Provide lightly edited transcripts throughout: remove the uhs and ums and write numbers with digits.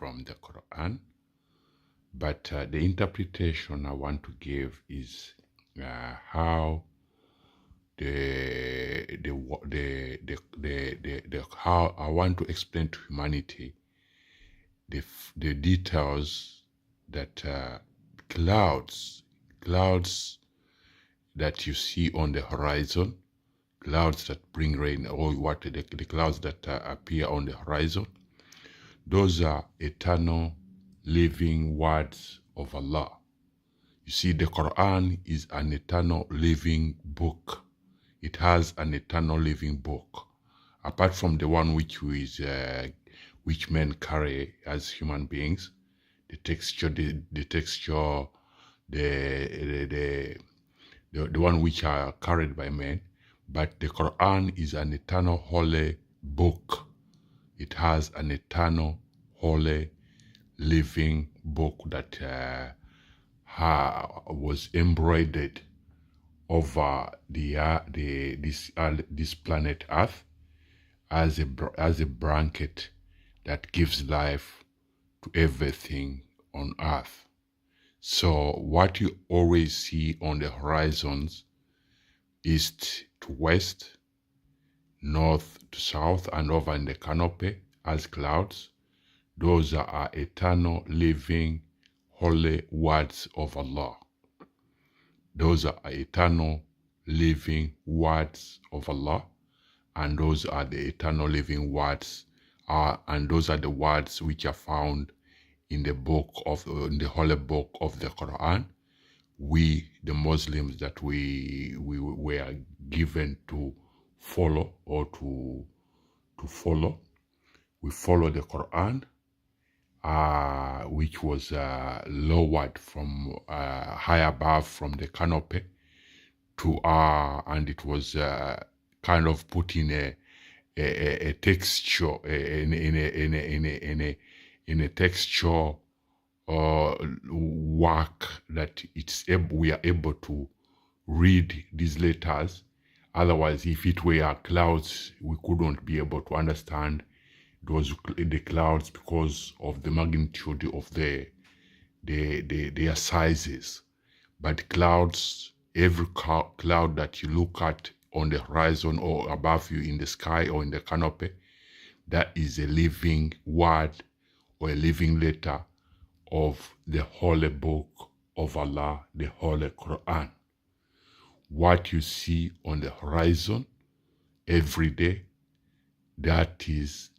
from the Quran, but the interpretation I want to give is how how I want to explain to humanity the details that clouds that you see on the horizon, clouds that bring rain, or what the clouds that appear on the horizon, those are eternal living words of Allah. You see, the Quran is an eternal living book. It has an eternal living book, apart from the one which men carry as human beings. The texture, the one which are carried by men. But the Quran is an eternal holy book. It has an eternal holy living book that was embroidered over this planet Earth as a blanket that gives life to everything on Earth. So what you always see on the horizons, east to west, north to south, and over in the canopy as clouds, those are eternal living holy words of Allah. Those are eternal living words of Allah, and those are the eternal living words, and those are the words which are found in the holy book of the Quran. We, the Muslims, that we were given to follow or to follow, we follow the Quran, which was lowered from high above from the canopy to and it was kind of put in a texture in a texture work that we are able to read these letters. Otherwise, if it were clouds, we couldn't be able to understand those the clouds because of the magnitude of their sizes. But clouds, every cloud that you look at on the horizon or above you in the sky or in the canopy, that is a living word or a living letter of the holy book of Allah, the Holy Quran. What you see on the horizon every day,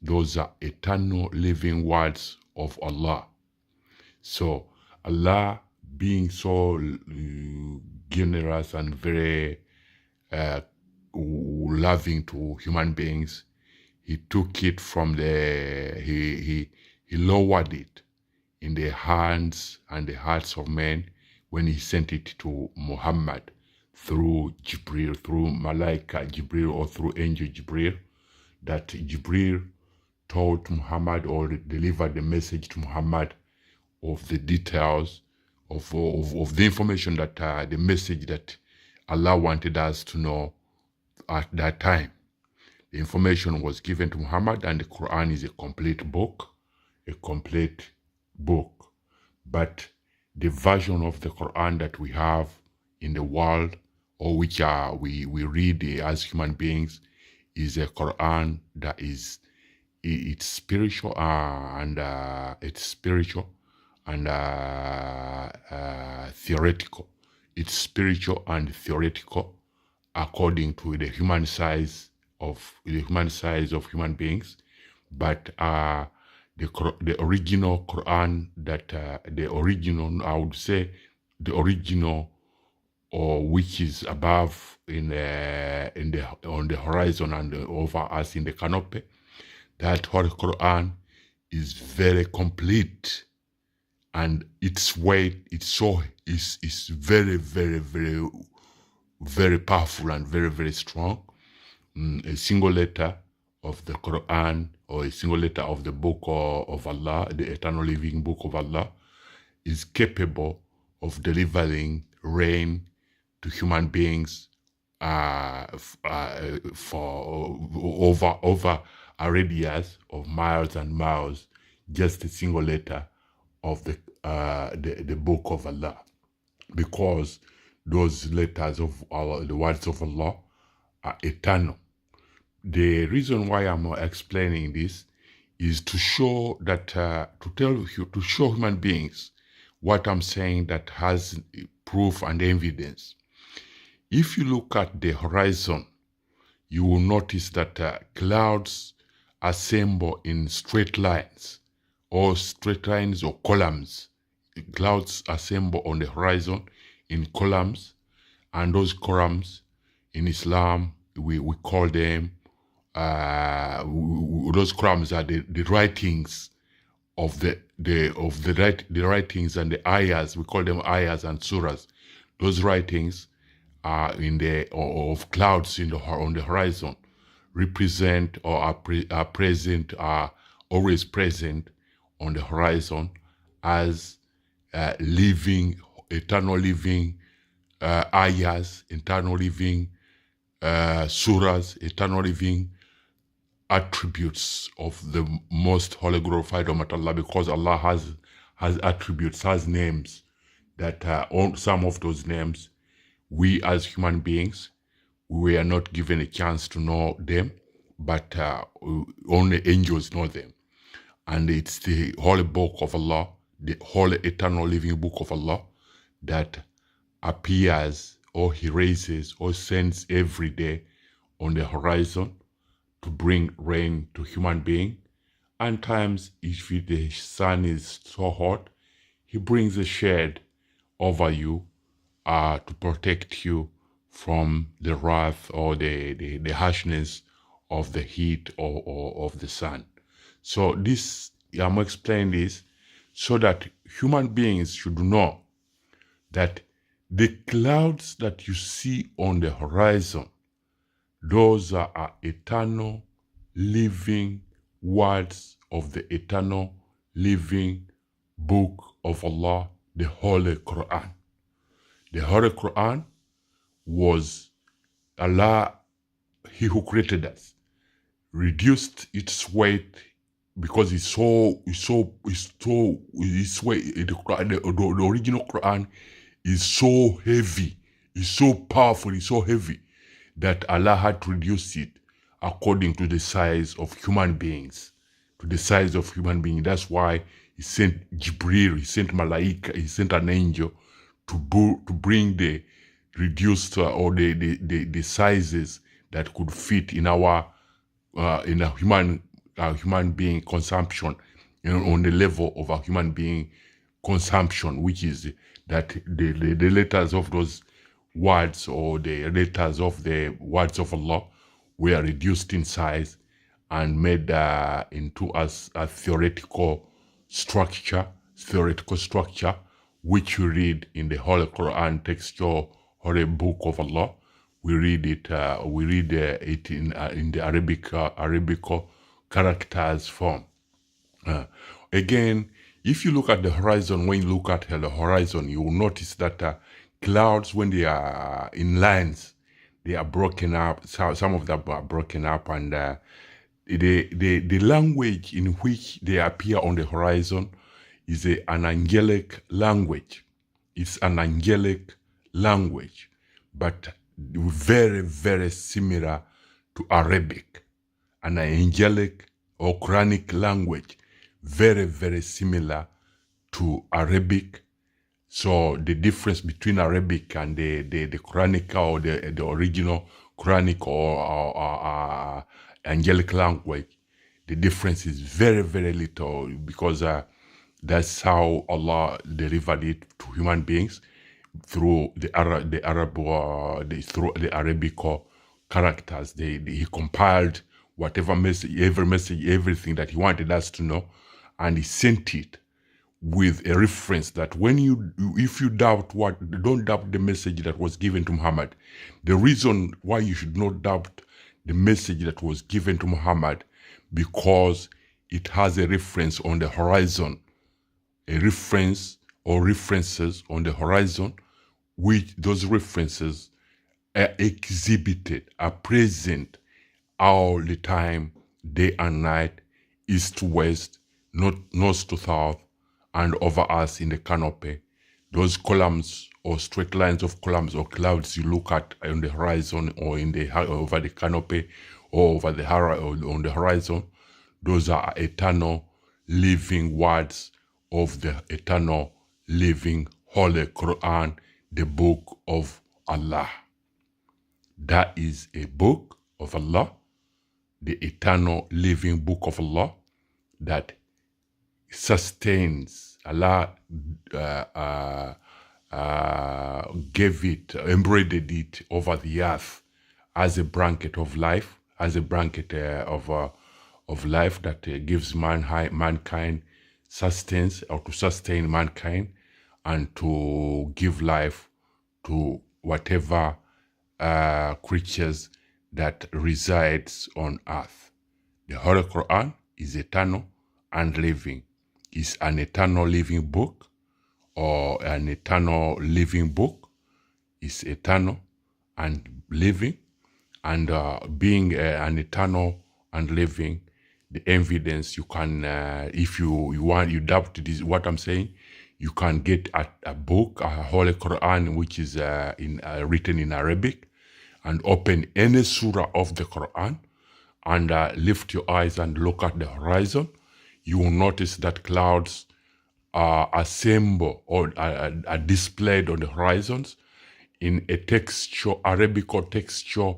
those are eternal living words of Allah. So Allah, being so generous and very loving to human beings, he took it from he lowered it in the hands and the hearts of men when he sent it to Muhammad through Jibril, through Malaika Jibril, or through Angel Jibril, that Jibril told Muhammad or delivered the message to Muhammad of the details of the information that the message that Allah wanted us to know at that time. The information was given to Muhammad, and the Quran is a complete book. But the version of the Quran that we have in the world, or which we read as human beings, is a Quran that it's spiritual and theoretical. It's spiritual and theoretical according to the human size of human beings. But the original Quran, or which is above on the horizon and over us in the canopy, that Holy Quran is very complete, and its weight is very, very, very, very powerful and very, very strong. A single letter of the Quran, or a single letter of the book of Allah, the eternal living book of Allah, is capable of delivering rain to human beings for over a radius of miles and miles, just a single letter of the book of Allah, because those letters of Allah, the words of Allah, are eternal. The reason why I'm explaining this is to show that to show human beings what I'm saying that has proof and evidence. If you look at the horizon, you will notice that clouds assemble in straight lines or columns. Clouds assemble on the horizon in columns, and those columns in Islam we call them those columns are the writings of the writings and the ayahs. We call them ayahs and surahs. Those writings are of clouds on the horizon represent or are always present on the horizon as eternal living ayahs, eternal living surahs, eternal living attributes of the most holy glorified Almighty Allah, because Allah has attributes, has names that on some of those names we as human beings we are not given a chance to know them, but only angels know them. And it's the holy book of Allah, the holy eternal living book of Allah, that appears or he raises or sends every day on the horizon to bring rain to human being. And times if the sun is so hot, he brings a shade over you to protect you from the wrath or the harshness of the heat or of the sun. So this, I'm explaining this so that human beings should know that the clouds that you see on the horizon, those are eternal living words of the eternal living book of Allah, the Holy Quran. The Holy Quran was Allah, He who created us, reduced its weight because the original Quran is so heavy, is so powerful, is so heavy that Allah had to reduce it according to the size of human beings, to the size of human beings. That's why He sent Jibril, He sent Malaika, He sent an angel to bring the reduced or the sizes that could fit in our in a human being consumption, on the level of a human being consumption, which is that the letters of those words or the letters of the words of Allah were reduced in size and made into a theoretical structure, which we read in the Holy Quran, textual Holy Book of Allah. We read it. It in the Arabic characters form. Again, if you look at the horizon, when you look at the horizon, you will notice that clouds, when they are in lines, they are broken up. Some of them are broken up, and the language in which they appear on the horizon is an angelic language. It's an angelic language, but very, very similar to Arabic. An angelic or Quranic language, very, very similar to Arabic. So the difference between Arabic and the Quranic or the original Quranic or angelic language, the difference is very, very little, because that's how Allah delivered it to human beings through through the Arabic characters. He compiled whatever message, everything that He wanted us to know, and He sent it with a reference that if you don't doubt the message that was given to Muhammad. The reason why you should not doubt the message that was given to Muhammad, because it has a reference on the horizon, a reference or references on the horizon, which those references are exhibited, are present all the time, day and night, east to west, north to south, and over us in the canopy. Those columns or straight lines of columns or clouds you look at on the horizon or over the canopy or over the on the horizon, those are eternal living words of the eternal living Holy Quran, the book of Allah. That is a book of Allah, the eternal living book of Allah that sustains. Allah gave it, embroidered it over the earth as a blanket of life, as a blanket of life that gives mankind sustenance, or to sustain mankind and to give life to whatever creatures that resides on earth. The Holy Quran is eternal and living. It's an eternal living book, or an eternal living book. Is eternal and living, and being an eternal and living, the evidence you can, if you doubt this, what I'm saying, you can get a book, a Holy Quran, which is written in Arabic, and open any surah of the Quran, and lift your eyes and look at the horizon. You will notice that clouds are assembled or are displayed on the horizons in a texture, Arabic or texture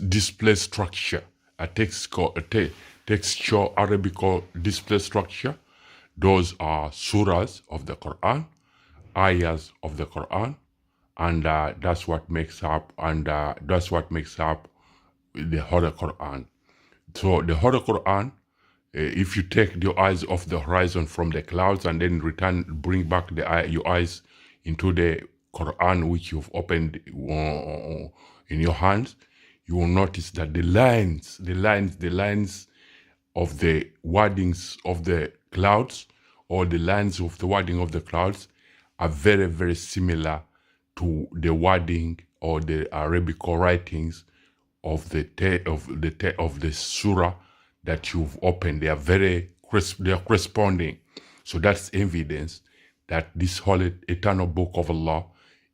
display structure, a texture Arabic or display structure. Those are surahs of the Quran, ayahs of the Quran, and that's what makes up, the Holy Quran. So the Holy Quran, if you take your eyes off the horizon from the clouds and then bring back your eyes into the Quran, which you've opened in your hands, you will notice that the lines of the wordings of the clouds, or the lines of the wording of the clouds, are very, very similar to the wording or the Arabic writings of the surah that you've opened. They are very they are corresponding. So that's evidence that this holy eternal book of Allah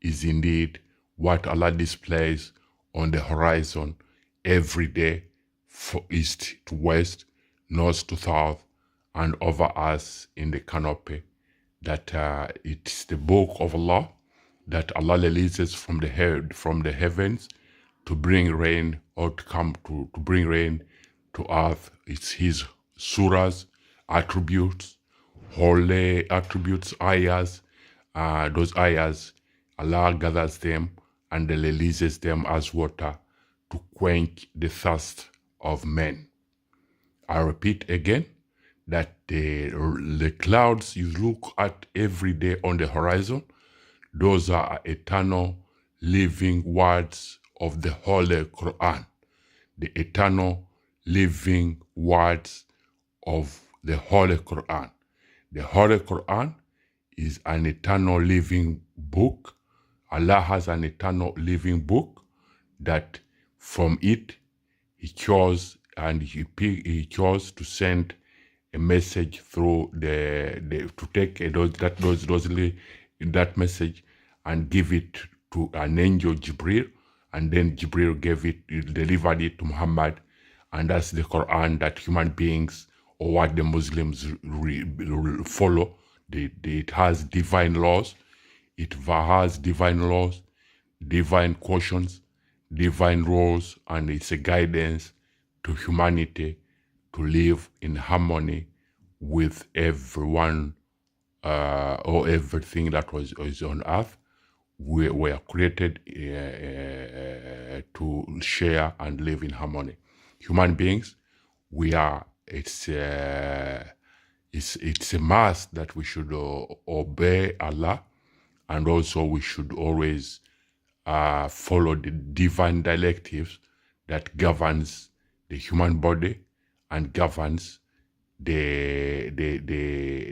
is indeed what Allah displays on the horizon every day, from east to west, north to south, and over us in the canopy. That it's the book of Allah that Allah releases from the heavens to bring rain, or to bring rain to earth. It's His surahs, attributes, holy attributes, ayahs. Those ayahs, Allah gathers them and releases them as water to quench the thirst of men. I repeat again that the clouds you look at every day on the horizon, those are eternal living words of the Holy Quran, the eternal living words of the Holy Quran. The Holy Quran is an eternal living book. Allah has an eternal living book that from it He chose, and he chose to send a message through to take that message and give it to an angel Jibril, and then Jibril delivered it to Muhammad, and that's the Quran that human beings, or what the Muslims follow. It has divine laws. It has divine laws, divine cautions, divine rules, and it's a guidance to humanity to live in harmony with everyone or everything that is on earth. We were created to share and live in harmony. Human beings, we are. It's a must that we should obey Allah, and also we should always follow the divine directives that governs the human body and governs the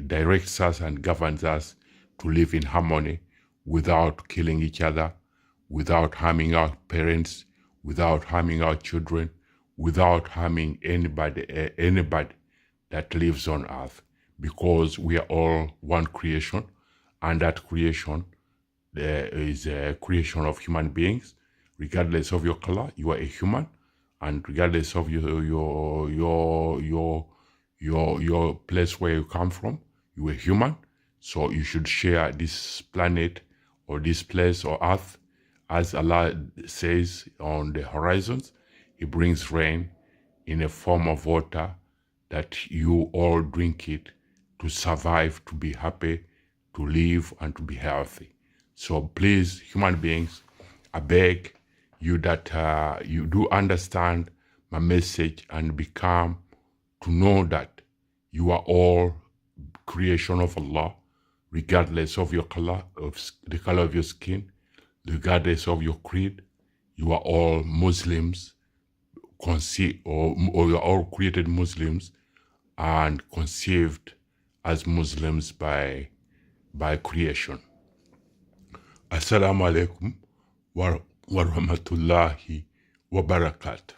directs us and governs us to live in harmony without killing each other, without harming our parents, without harming our children, without harming anybody that lives on earth, because we are all one creation, and that creation there is a creation of human beings. Regardless of your color, you are a human, and regardless of your place where you come from, you are human. So you should share this planet or this place or earth, as Allah says on the horizons. He brings rain in a form of water that you all drink it to survive, to be happy, to live, and to be healthy. So please, human beings, I beg you that you do understand my message and become to know that you are all creation of Allah, regardless of your color, of the color of your skin, regardless of your creed. You are all Muslims, or you are all created Muslims and conceived as Muslims by creation. Assalamu alaikum wa rahmatullahi wa barakatuh.